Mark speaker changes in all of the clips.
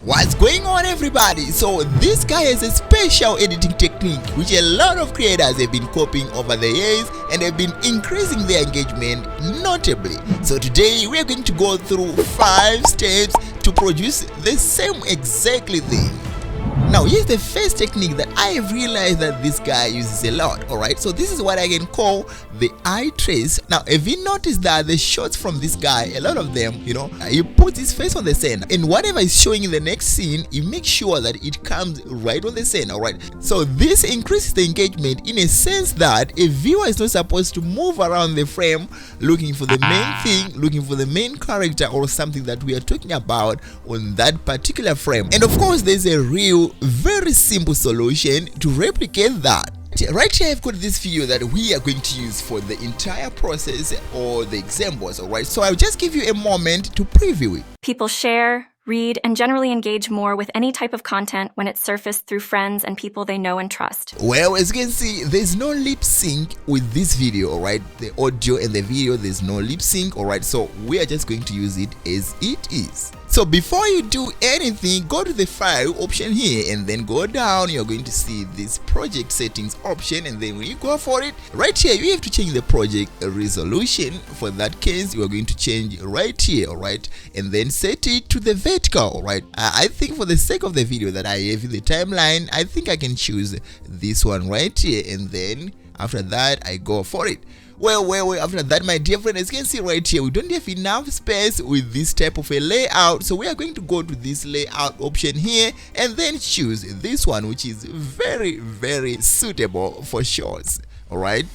Speaker 1: What's going on, everybody? So this guy has a special editing technique which a lot of creators have been copying over the years and have been increasing their engagement notably. So today we are going to go through 5 steps to produce the same exactly thing. Now here's the first technique that I have realized that this guy uses a lot. Alright, so this is what I can call the eye trace. Now have you noticed that the shots from this guy, a lot of them, he puts his face on the center, and whatever is showing in the next scene, he makes sure that it comes right on the center. Alright, so this increases the engagement in a sense that a viewer is not supposed to move around the frame looking for the main thing, looking for the main character or something that we are talking about on that particular frame. And of course there's a real very simple solution to replicate that. Right here I've got this video that we are going to use for the entire process or the examples. Alright, so I'll just give you a moment to preview it.
Speaker 2: People share, read, and generally engage more with any type of content when it's surfaced through friends and people they know and trust.
Speaker 1: Well, as you can see, there's no lip sync with this video. Alright, the audio and the video, there's no lip sync. Alright, so we are just going to use it as it is. So before you do anything, go to the file option here and then go down. You're going to see this project settings option, and then when you go for it, right here you have to change the project resolution. For that case, you are going to change right here. Alright, and then set it to the vertical. Alright, I think for the sake of the video that I have in the timeline, I think I can choose this one right here, and then after that I go for it. Well, after that, my dear friend, as you can see right here, we don't have enough space with this type of a layout, so we are going to go to this layout option here and then choose this one, which is very suitable for shorts. Alright,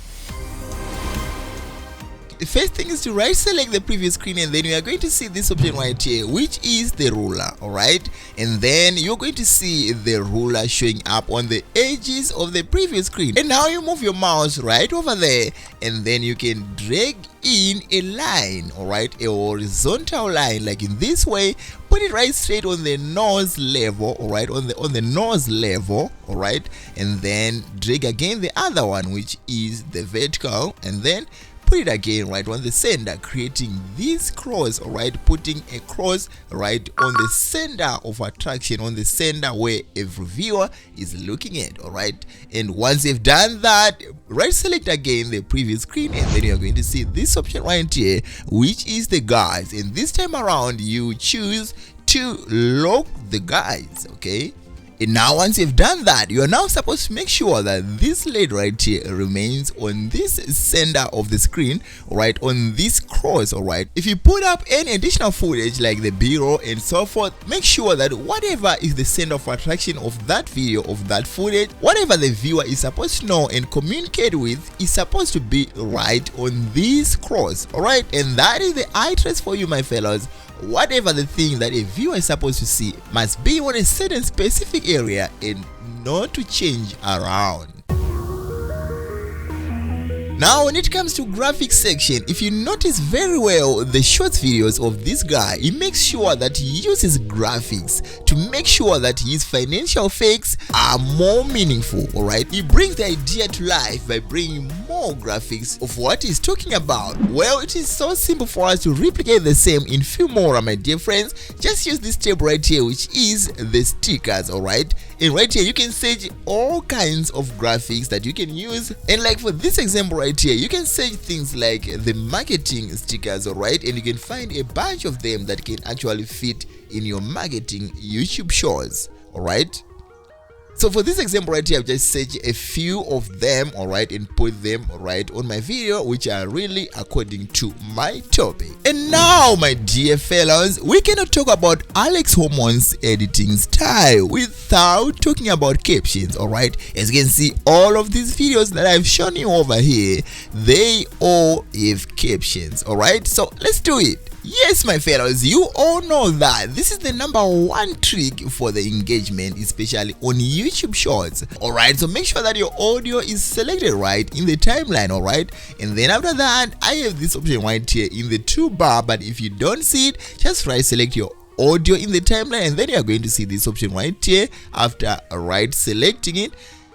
Speaker 1: the first thing is to right select the previous screen, and then you are going to see this option right here, which is the ruler. Alright, and then you're going to see the ruler showing up on the edges of the previous screen, and now you move your mouse right over there, and then you can drag in a line, alright, a horizontal line like in this way. Put it right straight on the nose level, alright, on the nose level, alright, and then drag again the other one, which is the vertical, and then put it again right on the center, creating this cross. Alright, putting a cross right on the center of attraction, on the center where every viewer is looking at. Alright, and once you've done that, right select again the previous screen, and then you're going to see this option right here, which is the guides, and this time around you choose to lock the guides. Okay, and now once you've done that, you are now supposed to make sure that this lid right here remains on this center of the screen, right, on this cross. Alright, if you put up any additional footage like the B-roll and so forth, make sure that whatever is the center of attraction of that video, of that footage, whatever the viewer is supposed to know and communicate with, is supposed to be right on this cross. Alright, and that is the eye trace for you, my fellows. Whatever the thing that a viewer is supposed to see must be on a certain specific area and not to change around. Now when it comes to graphics section, if you notice very well the short videos of this guy, he makes sure that he uses graphics to make sure that his financial fakes are more meaningful. Alright, he brings the idea to life by bringing more graphics of what he's talking about. Well, it is so simple for us to replicate the same in Filmora, my dear friends. Just use this tab right here, which is the stickers. Alright, and right here you can search all kinds of graphics that you can use, and like for this example right here, you can search things like the marketing stickers. Alright, and you can find a bunch of them that can actually fit in your marketing YouTube shorts. Alright, so for this example right here, I've just searched a few of them, alright, and put them right on my video, which are really according to my topic. And now, my dear fellows, we cannot talk about Alex Hormozi's editing style without talking about captions. Alright, as you can see, all of these videos that I've shown you over here, they all have captions. Alright, so let's do it. Yes, my fellows, you all know that this is the #1 trick for the engagement, especially on YouTube shorts. Alright, so make sure that your audio is selected right in the timeline. Alright, and then after that, I have this option right here in the toolbar, but if you don't see it, just right select your audio in the timeline, and then you are going to see this option right here. After right selecting it,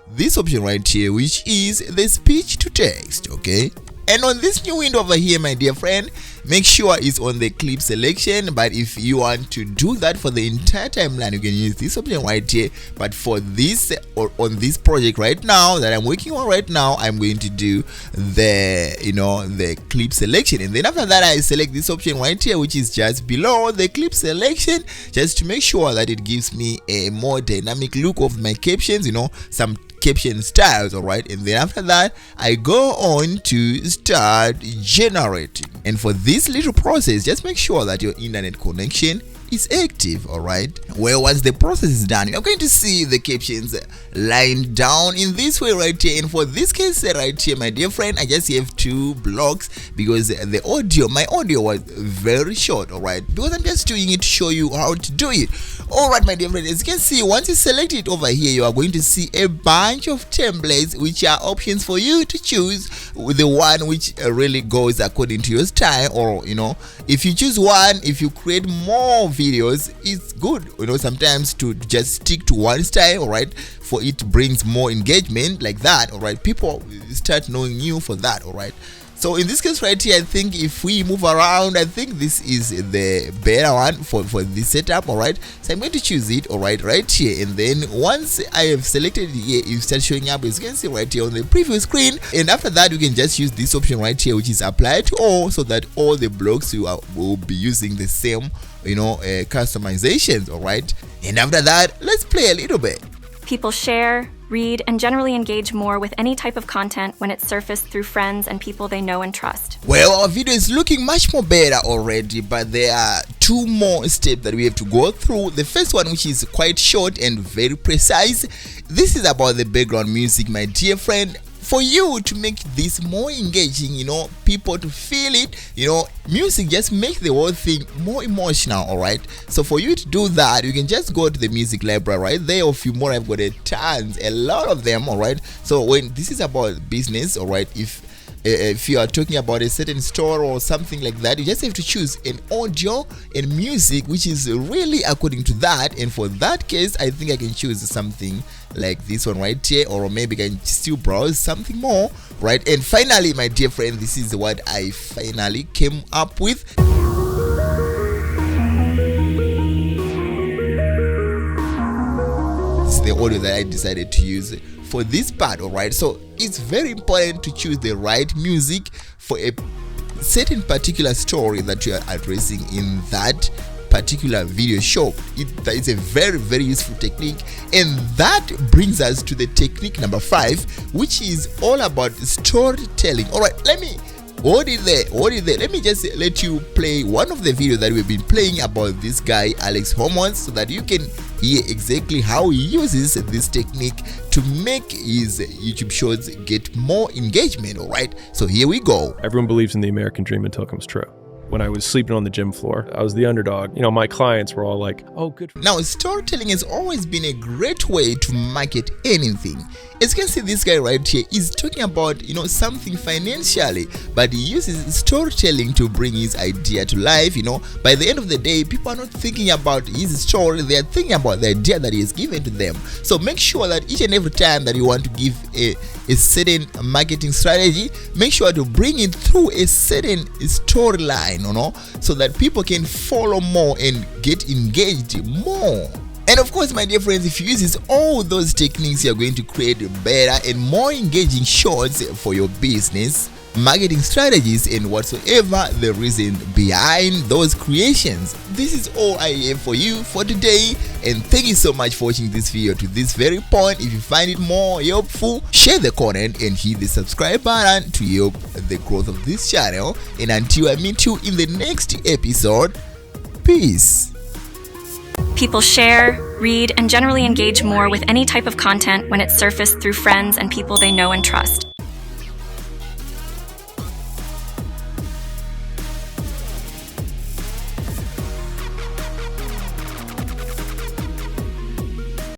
Speaker 1: this option right here, which is the speech to text. Okay, And on this new window over here, my dear friend, make sure it's on the clip selection. But if you want to do that for the entire timeline, you can use this option right here. But for this, or on this project right now that I'm working on right now, I'm going to do the clip selection. And then after that, I select this option right here, which is just below the clip selection, just to make sure that it gives me a more dynamic look of my captions, some caption styles. All right, and then after that, I go on to start generating. And for this little process, just make sure that your internet connection is active. All right, well, once the process is done, you're going to see the captions lined down in this way right here. And for this case right here, my dear friend, I just have 2 blocks because my audio was very short. All right, because I'm just doing it to show you how to do it. All right, my dear friend, as you can see, once you select it over here, you are going to see a bunch of templates, which are options for you to choose the one which really goes according to your style. Or if you choose one, if you create more videos, it's good sometimes to just stick to one style. All right, for it brings more engagement like that. All right, people start knowing you for that. All right, so in this case right here, I think if we move around, I think this is the better one for this setup. All right, so I'm going to choose it. All right here, and then once I have selected it here, it starts showing up, as you can see right here on the preview screen. And after that, you can just use this option right here, which is apply to all, so that all the blocks will be using the same customizations. All right, and after that, let's play a little bit.
Speaker 2: People share, read, and generally engage more with any type of content when it's surfaced through friends and people they know and trust.
Speaker 1: Well, our video is looking much more better already, but there are 2 more steps that we have to go through. The first one, which is quite short and very precise, this is about the background music, my dear friend. For you to make this more engaging, people to feel it, music just makes the whole thing more emotional. All right, so for you to do that, you can just go to the music library right there of Filmora. I've got a lot of them. All right, so when this is about business, all right, if you are talking about a certain store or something like that, you just have to choose an audio and music which is really according to that. And for that case, I think I can choose something like this one right here, or maybe I can still browse something more, right? And finally, my dear friend, this is what I finally came up with. This is the audio that I decided to use for this part. All right, so it's very important to choose the right music for a certain particular story that you are addressing in that particular video show. It's a very, very useful technique, and that brings us to the technique number 5, which is all about storytelling. All right, let me hold it there. Let me just let you play one of the videos that we've been playing about this guy Alex Hormozi, so that you can hear exactly how he uses this technique to make his YouTube shows get more engagement. All right, so here we go.
Speaker 3: Everyone believes in the American dream until it comes true. When I was sleeping on the gym floor, I was the underdog. My clients were all like, oh, good.
Speaker 1: Now, storytelling has always been a great way to market anything. As you can see, this guy right here is talking about, something financially, but he uses storytelling to bring his idea to life. By the end of the day, people are not thinking about his story, they are thinking about the idea that he has given to them. So make sure that each and every time that you want to give a certain marketing strategy, make sure to bring it through a certain storyline, so that people can follow more and get engaged more. And of course, my dear friends, if you use all those techniques, you're going to create better and more engaging shots for your business, marketing strategies, and whatsoever the reason behind those creations. This is all I have for you for today, and thank you so much for watching this video to this very point. If you find it more helpful, share the content and hit the subscribe button to help the growth of this channel. And until I meet you in the next episode, peace.
Speaker 2: People share, read, and generally engage more with any type of content when it's surfaced through friends and people they know and trust.